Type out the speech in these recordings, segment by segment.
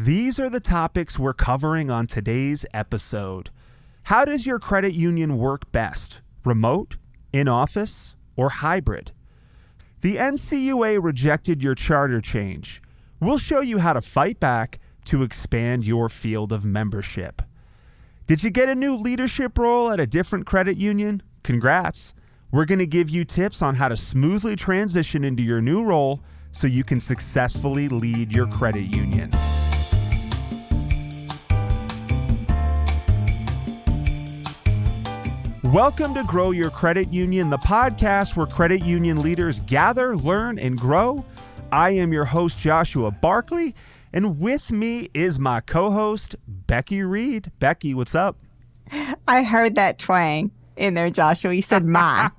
These are the topics we're covering on today's episode. How does your credit union work best? Remote, in office, or hybrid? The NCUA rejected your charter change. We'll show you how to fight back to expand your field of membership. Did you get a new leadership role at a different credit union? Congrats. We're going to give you tips on how to smoothly transition into your new role so you can successfully lead your credit union. Welcome to Grow Your Credit Union, the podcast where credit union leaders gather, learn, and grow. I am your host, Joshua Barkley, and with me is my co-host, Becky Reed. Becky, what's up? I heard that twang in there, Joshua. You said my,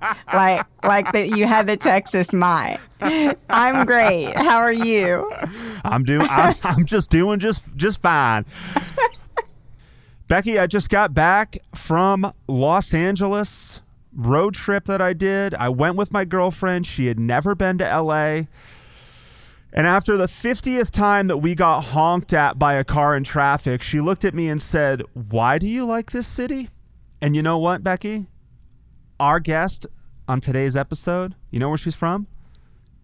like that you had the Texas my. I'm great. How are you? I'm just doing just fine. Becky, I just got back from Los Angeles, road trip that I did. I went with my girlfriend. She had never been to LA. And after the 50th time that we got honked at by a car in traffic, she looked at me and said, "Why do you like this city?" And you know what, Becky? Our guest on today's episode, you know where she's from?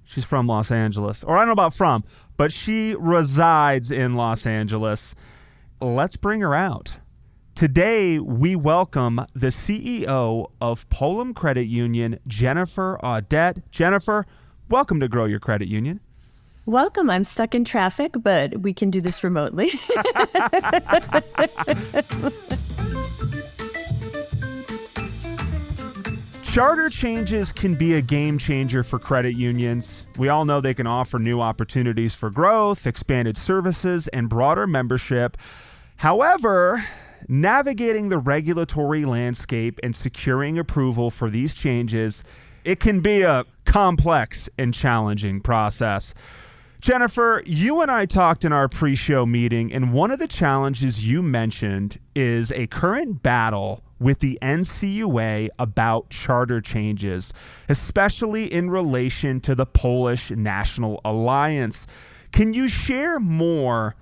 She's from Los Angeles. Or I don't know about from, but she resides in Los Angeles. Let's bring her out. Today, we welcome the CEO of Pullum Credit Union, Jennifer Audette. Jennifer, welcome to Grow Your Credit Union. Welcome. I'm stuck in traffic, but we can do this remotely. Charter changes can be a game changer for credit unions. We all know they can offer new opportunities for growth, expanded services, and broader membership. However, navigating the regulatory landscape and securing approval for these changes, it can be a complex and challenging process. Jennifer, you and I talked in our pre-show meeting, and one of the challenges you mentioned is a current battle with the NCUA about charter changes, especially in relation to the Polish National Alliance. Can you share more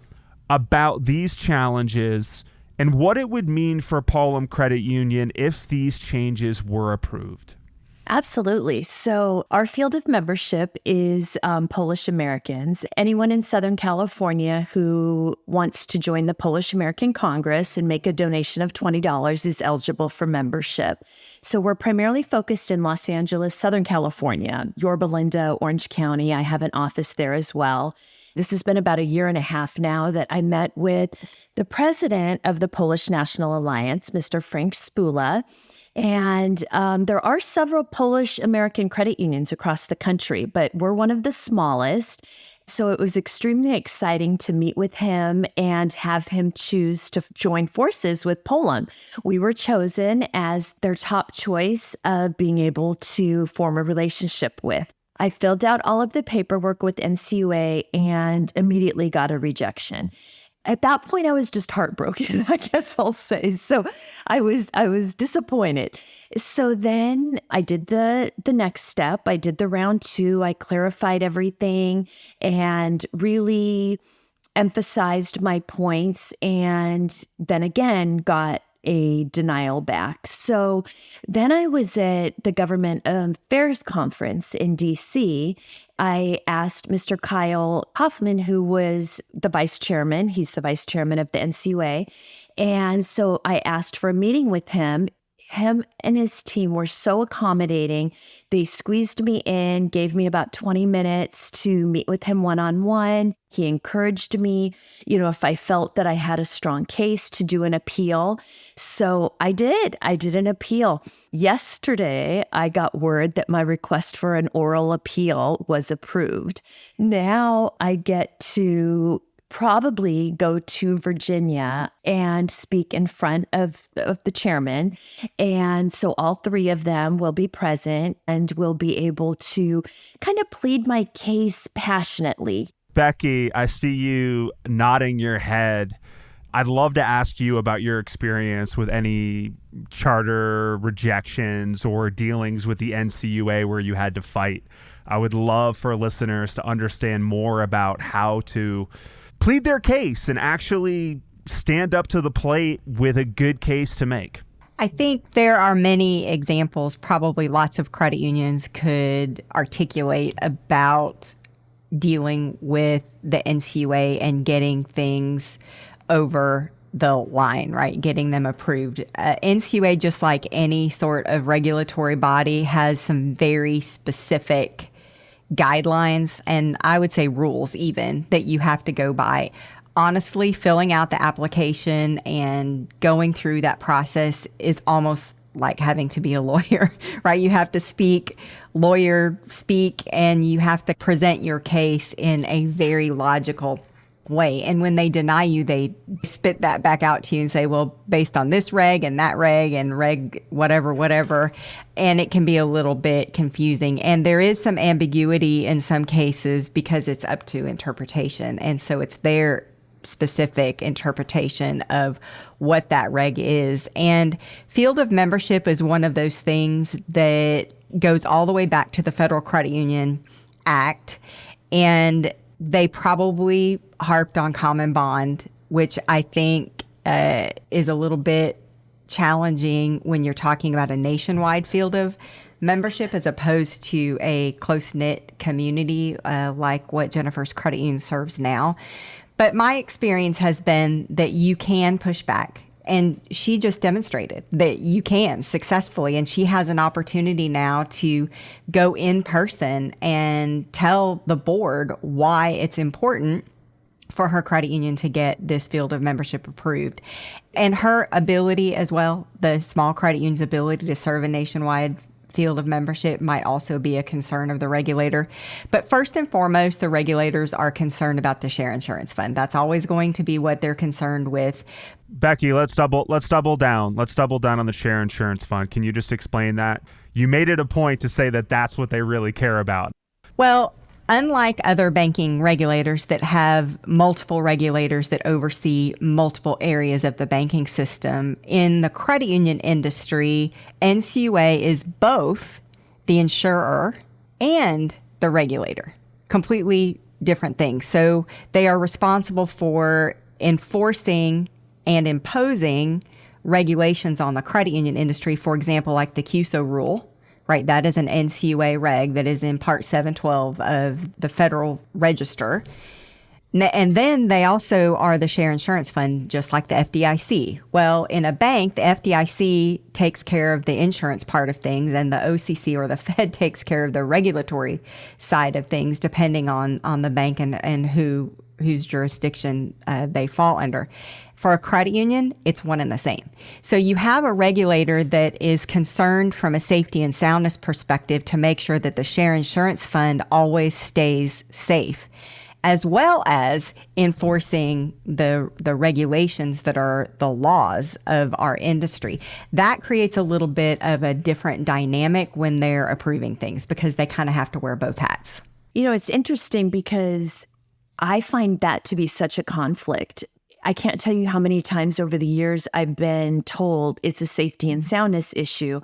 about these challenges and what it would mean for Pullum Credit Union if these changes were approved? Absolutely. So our field of membership is Polish Americans. Anyone in Southern California who wants to join the Polish American Congress and make a donation of $20 is eligible for membership. So we're primarily focused in Los Angeles, Southern California, Yorba Linda, Orange County. I have an office there as well. This has been about a year and a half now that I met with the president of the Polish National Alliance, Mr. Frank Spula. And there are several Polish American credit unions across the country, but we're one of the smallest. So it was extremely exciting to meet with him and have him choose to join forces with Pullum. We were chosen as their top choice of being able to form a relationship with. I filled out all of the paperwork with NCUA and immediately got a rejection. At that point, I was just heartbroken, I guess I'll say. So I was disappointed. So then I did the next step. I did the round 2. I clarified everything and really emphasized my points, and then again got a denial back. So then I was at the Government Affairs Conference in DC. I asked Mr. Kyle Hoffman, who was the vice chairman. He's the vice chairman of the NCUA. And so I asked for a meeting with him. Him and his team were so accommodating. They squeezed me in, gave me about 20 minutes to meet with him one-on-one. He encouraged me, if I felt that I had a strong case, to do an appeal. So I did. I did an appeal. Yesterday, I got word that my request for an oral appeal was approved. Now I get to probably go to Virginia and speak in front of the chairman. And so all 3 of them will be present and will be able to kind of plead my case passionately. Becky, I see you nodding your head. I'd love to ask you about your experience with any charter rejections or dealings with the NCUA where you had to fight. I would love for listeners to understand more about how to plead their case and actually stand up to the plate with a good case to make? I think there are many examples, probably lots of credit unions could articulate about dealing with the NCUA and getting things over the line, right? Getting them approved. NCUA, just like any sort of regulatory body, has some very specific guidelines and I would say rules even that you have to go by. Honestly, filling out the application and going through that process is almost like having to be a lawyer, right? You have to lawyer speak, and you have to present your case in a very logical way. And when they deny you, they spit that back out to you and say, well, based on this reg and that reg and reg whatever. And it can be a little bit confusing. And there is some ambiguity in some cases because it's up to interpretation. And so it's their specific interpretation of what that reg is. And field of membership is one of those things that goes all the way back to the Federal Credit Union Act. And they probably harped on common bond, which I think is a little bit challenging when you're talking about a nationwide field of membership as opposed to a close-knit community like what Jennifer's credit union serves now. But my experience has been that you can push back. And she just demonstrated that you can successfully. And she has an opportunity now to go in person and tell the board why it's important for her credit union to get this field of membership approved. And her ability as well, the small credit union's ability to serve a nationwide field of membership might also be a concern of the regulator. But first and foremost, the regulators are concerned about the share insurance fund. That's always going to be what they're concerned with. Becky, let's double down. Let's double down on the share insurance fund. Can you just explain that? You made it a point to say that that's what they really care about. Well, unlike other banking regulators that have multiple regulators that oversee multiple areas of the banking system, in the credit union industry, NCUA is both the insurer and the regulator. Completely different things. So they are responsible for enforcing and imposing regulations on the credit union industry, for example, like the CUSO rule. Right, that is an NCUA reg that is in Part 712 of the Federal Register. And then they also are the share insurance fund, just like the FDIC. Well, in a bank, the FDIC takes care of the insurance part of things, and the OCC or the Fed takes care of the regulatory side of things, depending on the bank and whose jurisdiction they fall under. For a credit union, it's one and the same. So you have a regulator that is concerned from a safety and soundness perspective to make sure that the share insurance fund always stays safe, as well as enforcing the regulations that are the laws of our industry. That creates a little bit of a different dynamic when they're approving things because they kind of have to wear both hats. You know, it's interesting because I find that to be such a conflict. I can't tell you how many times over the years I've been told it's a safety and soundness issue.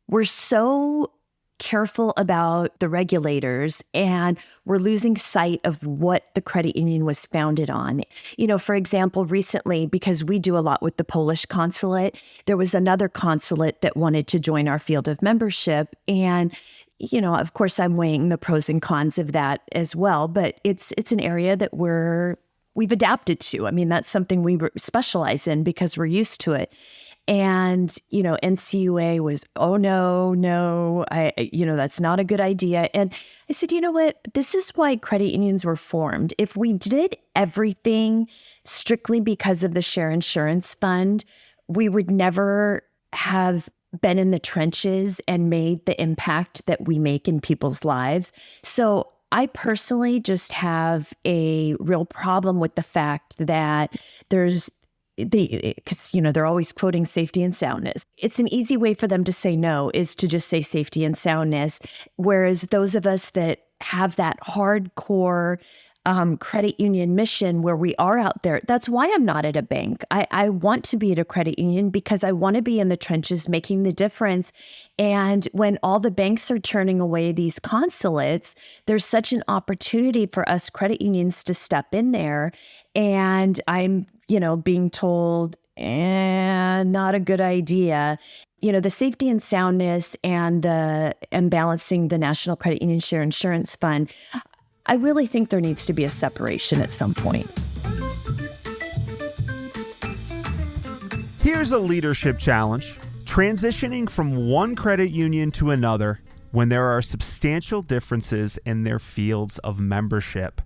We're so careful about the regulators and we're losing sight of what the credit union was founded on. You know, for example, recently, because we do a lot with the Polish consulate, there was another consulate that wanted to join our field of membership. And you know, of course, I'm weighing the pros and cons of that as well, but it's an area that we've adapted to. I mean, that's something we specialize in because we're used to it. And, you know, NCUA was, oh, no, that's not a good idea. And I said, you know what? This is why credit unions were formed. If we did everything strictly because of the share insurance fund, we would never have been in the trenches and made the impact that we make in people's lives. So I personally just have a real problem with the fact that because, you know, they're always quoting safety and soundness. It's an easy way for them to say no is to just say safety and soundness. Whereas those of us that have that hardcore credit union mission where we are out there. That's why I'm not at a bank. I want to be at a credit union because I want to be in the trenches making the difference. And when all the banks are turning away these consulates, there's such an opportunity for us credit unions to step in there. And I'm, being told, not a good idea. The safety and soundness and balancing the National Credit Union Share Insurance Fund, I really think there needs to be a separation at some point. Here's a leadership challenge: transitioning from one credit union to another when there are substantial differences in their fields of membership.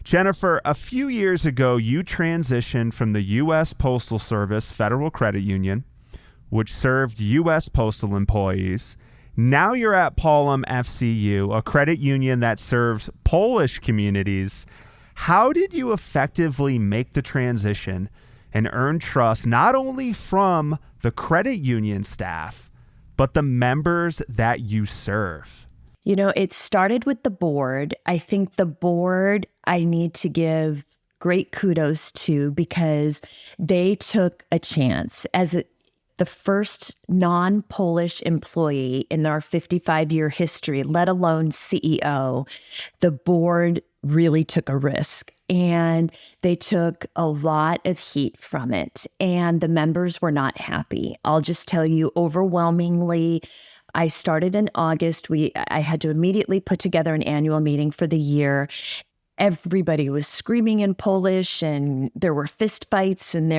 Jennifer, a few years ago, you transitioned from the U.S. Postal Service Federal Credit Union, which served U.S. postal employees. Now you're at Pullum FCU, a credit union that serves Polish communities. How did you effectively make the transition and earn trust not only from the credit union staff, but the members that you serve? It started with the board. I think the board I need to give great kudos to because they took a chance. As the first non-Polish employee in our 55-year history, let alone CEO, the board really took a risk. And they took a lot of heat from it. And the members were not happy. I'll just tell you, overwhelmingly, I started in August. I had to immediately put together an annual meeting for the year. Everybody was screaming in Polish, and there were fist fights, and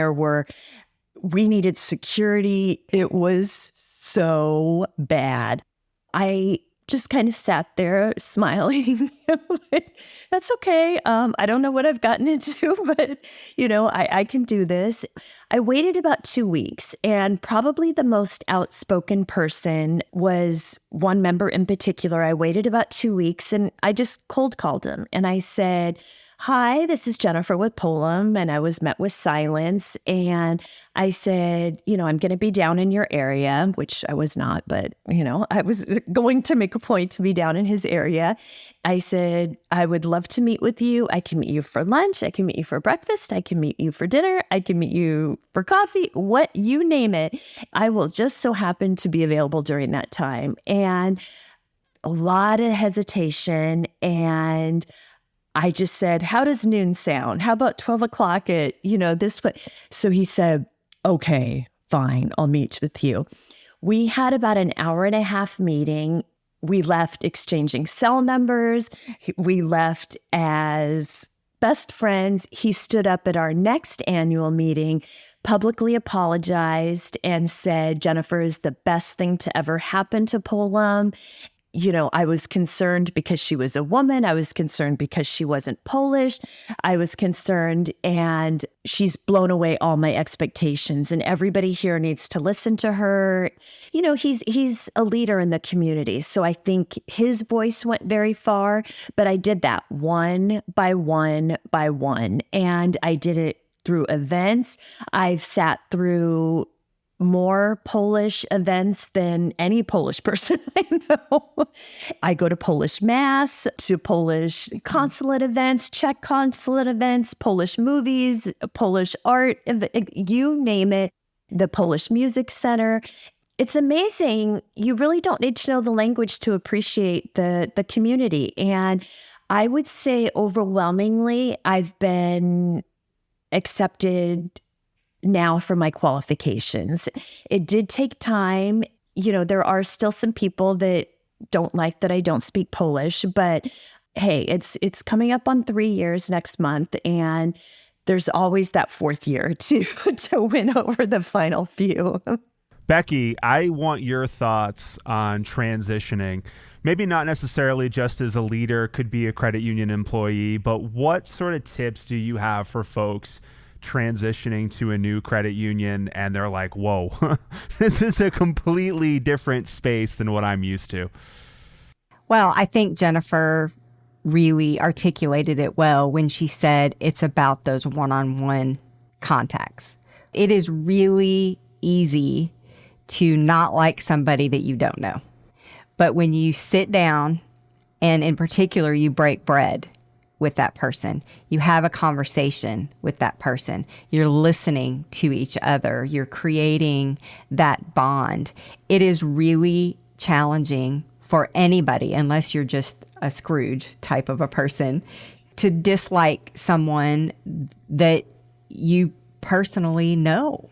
we needed security. It was so bad. I just kind of sat there smiling. That's okay. I don't know what I've gotten into, but, I can do this. I waited about 2 weeks, and probably the most outspoken person was one member in particular. I waited about 2 weeks, and I just cold called him, and I said, "Hi, this is Jennifer with Pullum," and I was met with silence. And I said, I'm going to be down in your area, which I was not, but, I was going to make a point to be down in his area. I said, "I would love to meet with you. I can meet you for lunch. I can meet you for breakfast. I can meet you for dinner. I can meet you for coffee, you name it. I will just so happen to be available during that time." And a lot of hesitation, and I just said, "How does noon sound? How about 12 o'clock at, this way?" So he said, "Okay, fine, I'll meet with you." We had about an hour and a half meeting. We left exchanging cell numbers. We left as best friends. He stood up at our next annual meeting, publicly apologized, and said, "Jennifer is the best thing to ever happen to Pullum." I was concerned because she was a woman. I was concerned because she wasn't Polish. I was concerned, and she's blown away all my expectations, and everybody here needs to listen to her. He's a leader in the community. So I think his voice went very far, but I did that one by one by one. And I did it through events. I've sat through more Polish events than any Polish person I know. I go to Polish Mass, to Polish consulate events, Czech consulate events, Polish movies, Polish art, you name it, the Polish Music Center. It's amazing. You really don't need to know the language to appreciate the community. And I would say overwhelmingly, I've been accepted now for my qualifications. It did take time. There are still some people that don't like that I don't speak Polish, but hey, it's coming up on 3 years next month, and there's always that fourth year to win over the final few. Becky, I want your thoughts on transitioning. Maybe not necessarily just as a leader, could be a credit union employee, but what sort of tips do you have for folks transitioning to a new credit union and they're like, whoa, this is a completely different space than what I'm used to? Well, I think Jennifer really articulated it well when she said it's about those one-on-one contacts. It is really easy to not like somebody that you don't know. But when you sit down and in particular you break bread, with that person. You have a conversation with that person. You're listening to each other. You're creating that bond. It is really challenging for anybody, unless you're just a Scrooge type of a person, to dislike someone that you personally know.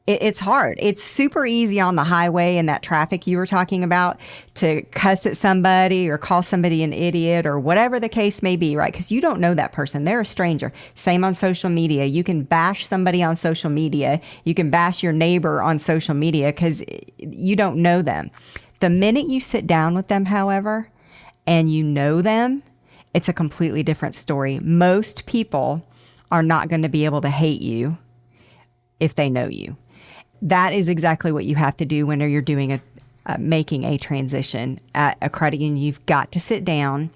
It's hard. It's super easy on the highway and that traffic you were talking about to cuss at somebody or call somebody an idiot or whatever the case may be, right? Because you don't know that person. They're a stranger. Same on social media. You can bash somebody on social media. You can bash your neighbor on social media because you don't know them. The minute you sit down with them, however, and you know them, it's a completely different story. Most people are not going to be able to hate you if they know you. That is exactly what you have to do whenever you're doing making a transition at a credit union. You've got to sit down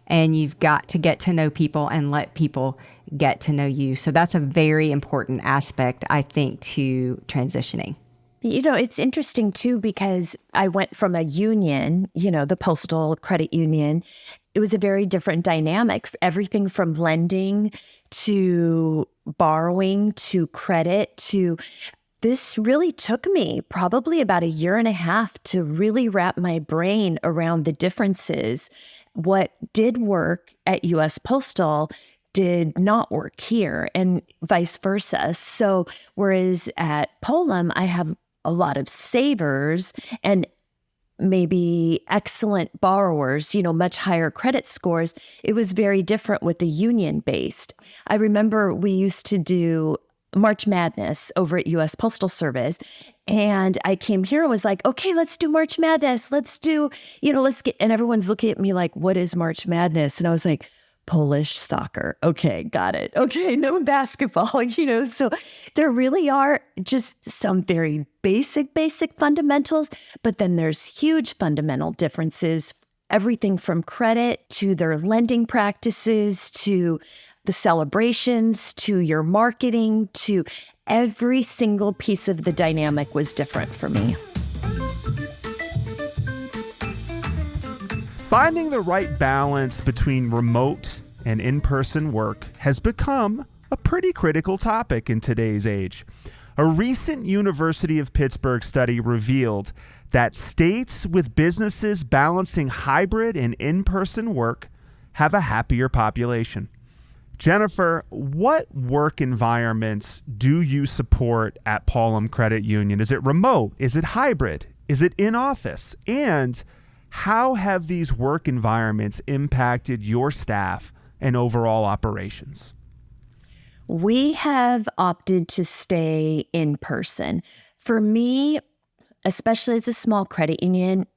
and you've got to get to know people and let people get to know you. So that's a very important aspect, I think, to transitioning. It's interesting too, because I went from a union, the postal credit union. It was a very different dynamic, everything from lending to borrowing to credit to this really took me probably about a year and a half to really wrap my brain around the differences. What did work at U.S. Postal did not work here, and vice versa. So whereas at Polum, I have a lot of savers and maybe excellent borrowers, much higher credit scores, it was very different with the union-based. I remember we used to do March Madness over at U.S. Postal Service. And I came here and was like, okay, let's do March Madness. Let's do, and everyone's looking at me like, what is March Madness? And I was like, Polish soccer. Okay, got it. Okay, no basketball, So there really are just some very basic fundamentals, but then there's huge fundamental differences, everything from credit to their lending practices to the celebrations, to your marketing, to every single piece of the dynamic was different for me. Finding the right balance between remote and in-person work has become a pretty critical topic in today's age. A recent University of Pittsburgh study revealed that states with businesses balancing hybrid and in-person work have a happier population. Jennifer, what work environments do you support at Polum Credit Union? Is it remote? Is it hybrid? Is it in office? And how have these work environments impacted your staff and overall operations? We have opted to stay in person. For me, especially as a small credit union,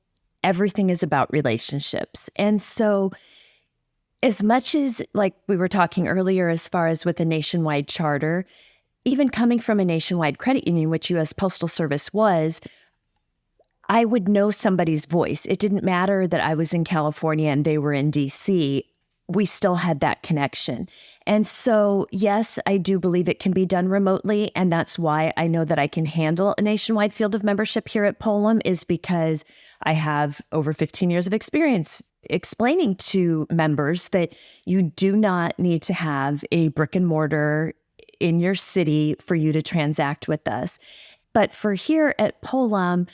everything is about relationships. And so as much as, like we were talking earlier, as far as with a nationwide charter, even coming from a nationwide credit union, which U.S. Postal Service was, I would know somebody's voice. It didn't matter that I was in California and they were in D.C. We still had that connection. And so, yes, I do believe it can be done remotely. And that's why I know that I can handle a nationwide field of membership here at Polum, is because I have over 15 years of experience explaining to members that you do not need to have a brick and mortar in your city for you to transact with us. But for here at Polum,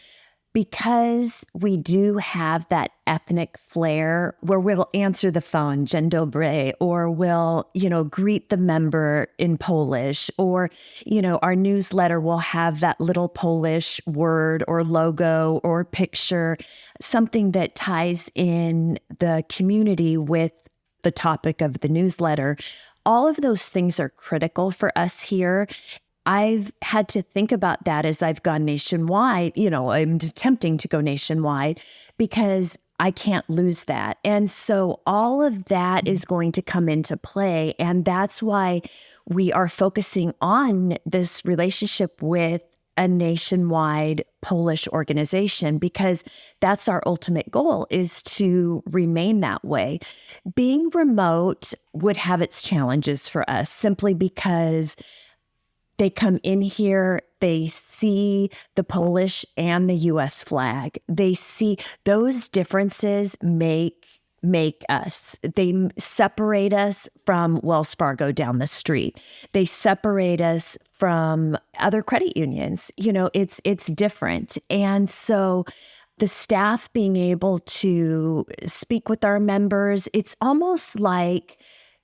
because we do have that ethnic flair where we'll answer the phone, dzień dobry, or we'll, greet the member in Polish, or, our newsletter will have that little Polish word or logo or picture, something that ties in the community with the topic of the newsletter. All of those things are critical for us here. I've had to think about that as I've gone nationwide. I'm attempting to go nationwide because I can't lose that. And so all of that is going to come into play. And that's why we are focusing on this relationship with a nationwide Polish organization, because that's our ultimate goal, is to remain that way. Being remote would have its challenges for us simply because they come in here, they see the Polish and the U.S. flag. They see those differences make make us. They separate us from Wells Fargo down the street. They separate us from other credit unions. It's different. And so the staff being able to speak with our members, it's almost like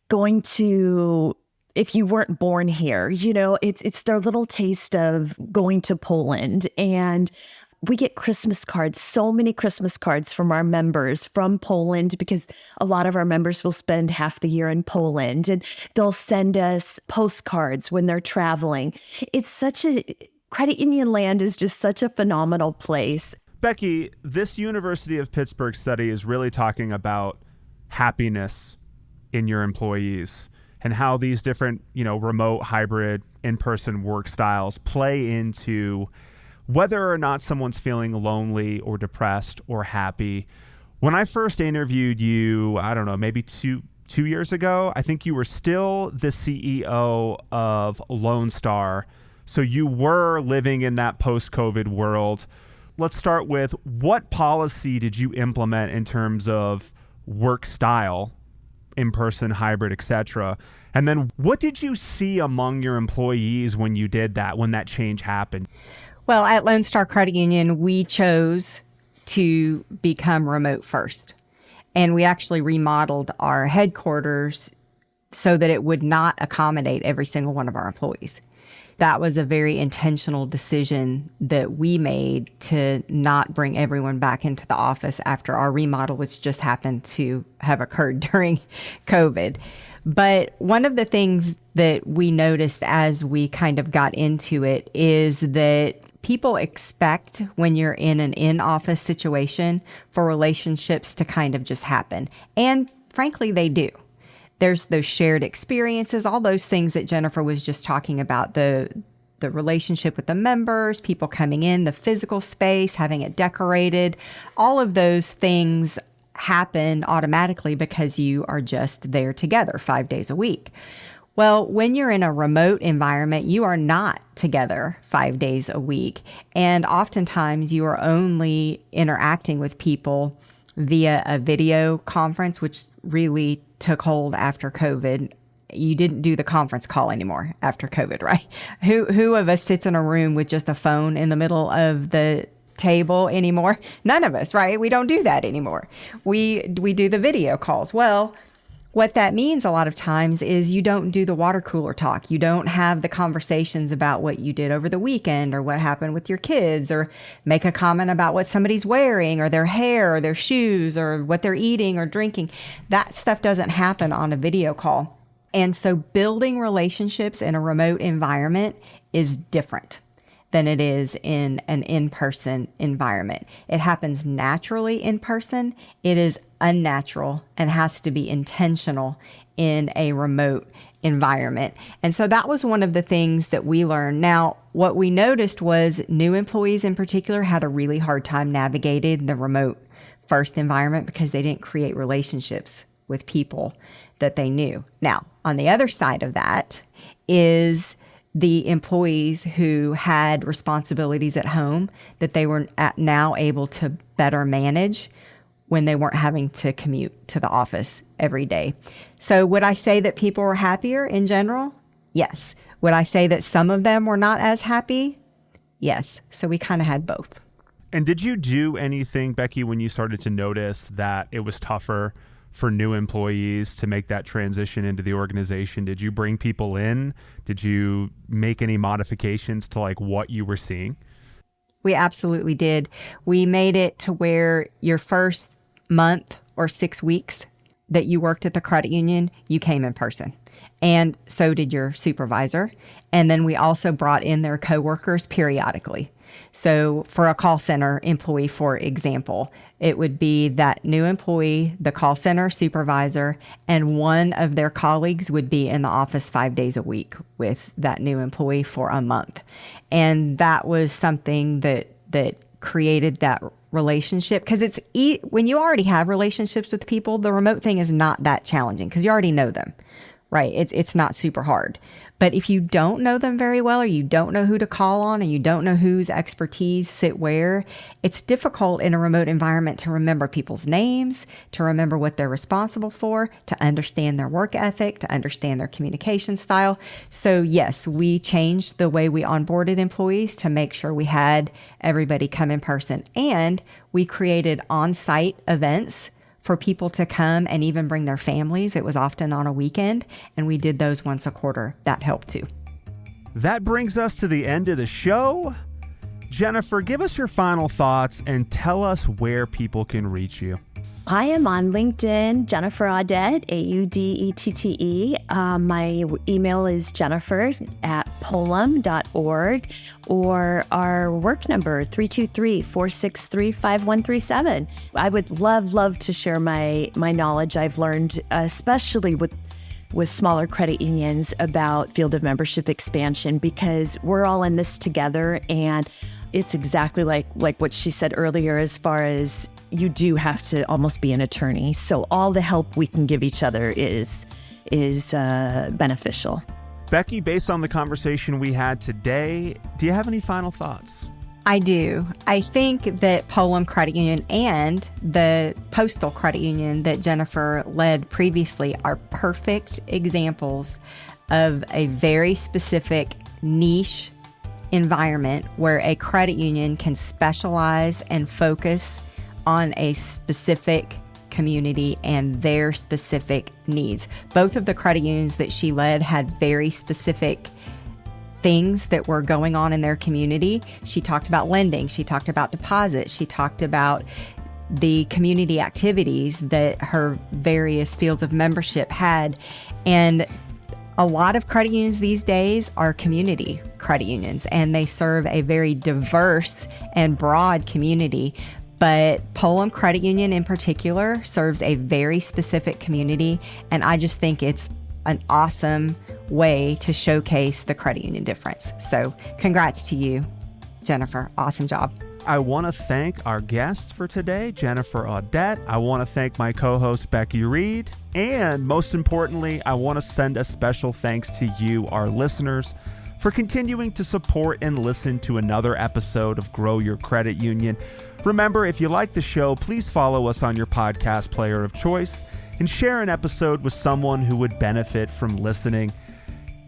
going to, if you weren't born here, it's their little taste of going to Poland. And we get Christmas cards, so many Christmas cards from our members from Poland, because a lot of our members will spend half the year in Poland, and they'll send us postcards when they're traveling. Credit union land is just such a phenomenal place. Becky, this University of Pittsburgh study is really talking about happiness in your employees and how these different, remote, hybrid, in-person work styles play into whether or not someone's feeling lonely or depressed or happy. When I first interviewed you, I don't know, maybe two years ago, I think you were still the CEO of Lone Star. So you were living in that post-COVID world. Let's start with, what policy did you implement in terms of work style, in-person, hybrid, etc.? And then what did you see among your employees when you did that, when that change happened? Well, at Lone Star Credit Union, we chose to become remote first. And we actually remodeled our headquarters so that it would not accommodate every single one of our employees. That was a very intentional decision that we made to not bring everyone back into the office after our remodel, which just happened to have occurred during COVID. But one of the things that we noticed as we kind of got into it is that people expect, when you're in an in-office situation, for relationships to kind of just happen. And frankly, they do. There's those shared experiences, all those things that Jennifer was just talking about, the relationship with the members, people coming in, the physical space, having it decorated. All of those things happen automatically because you are just there together 5 days a week. Well, when you're in a remote environment, you are not together 5 days a week. And oftentimes you are only interacting with people via a video conference, which really took hold after COVID. You didn't do the conference call anymore after COVID, right? Who of us sits in a room with just a phone in the middle of the table anymore? None of us, right? We don't do that anymore. We do the video calls. Well, what that means a lot of times is you don't do the water cooler talk. You don't have the conversations about what you did over the weekend or what happened with your kids, or make a comment about what somebody's wearing or their hair or their shoes or what they're eating or drinking. That stuff doesn't happen on a video call. And so building relationships in a remote environment is different than it is in an in-person environment. It happens naturally in person. It is unnatural and has to be intentional in a remote environment. And so that was one of the things that we learned. Now, what we noticed was new employees in particular had a really hard time navigating the remote first environment because they didn't create relationships with people that they knew. Now, on the other side of that is the employees who had responsibilities at home that they were now able to better manage when they weren't having to commute to the office every day. So would I say that people were happier in general? Yes. Would I say that some of them were not as happy? Yes. So we kind of had both. And did you do anything, Becky, when you started to notice that it was tougher for new employees to make that transition into the organization? Did you bring people in? Did you make any modifications to like what you were seeing? We absolutely did. We made it to where your first month or 6 weeks that you worked at the credit union, you came in person. And so did your supervisor. And then we also brought in their coworkers periodically. So for a call center employee, for example, it would be that new employee, the call center supervisor, and one of their colleagues would be in the office 5 days a week with that new employee for a month. And that was something that created that relationship, because it's when you already have relationships with people, the remote thing is not that challenging because you already know them, right? It's not super hard. But if you don't know them very well, or you don't know who to call on, and you don't know whose expertise sit where, it's difficult in a remote environment to remember people's names, to remember what they're responsible for, to understand their work ethic, to understand their communication style. So yes, we changed the way we onboarded employees to make sure we had everybody come in person. And we created on-site events for people to come and even bring their families. It was often on a weekend, and we did those once a quarter. That helped too. That brings us to the end of the show. Jennifer, give us your final thoughts and tell us where people can reach you. I am on LinkedIn, Jennifer Audette, Audette. My email is jennifer@polum.org, or our work number, 323-463-5137. I would love to share my knowledge I've learned, especially with smaller credit unions, about field of membership expansion, because we're all in this together. And it's exactly like what she said earlier, as far as you do have to almost be an attorney. So all the help we can give each other is beneficial. Becky, based on the conversation we had today, do you have any final thoughts? I do. I think that Polum Credit Union and the Postal Credit Union that Jennifer led previously are perfect examples of a very specific niche environment where a credit union can specialize and focus on a specific community and their specific needs. Both of the credit unions that she led had very specific things that were going on in their community. She talked about lending. She talked about deposits. She talked about the community activities that her various fields of membership had. And a lot of credit unions these days are community credit unions, and they serve a very diverse and broad community. But Polum Credit Union in particular serves a very specific community, and I just think it's an awesome way to showcase the credit union difference. So congrats to you, Jennifer. Awesome job. I want to thank our guest for today, Jennifer Audette. I want to thank my co-host, Becky Reed. And most importantly, I want to send a special thanks to you, our listeners, for continuing to support and listen to another episode of Grow Your Credit Union. Remember, if you like the show, please follow us on your podcast player of choice and share an episode with someone who would benefit from listening.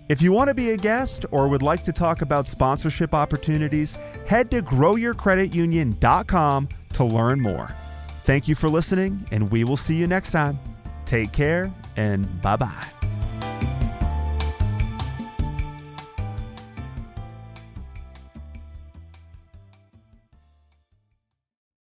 If you want to be a guest or would like to talk about sponsorship opportunities, head to growyourcreditunion.com to learn more. Thank you for listening, and we will see you next time. Take care, and bye-bye.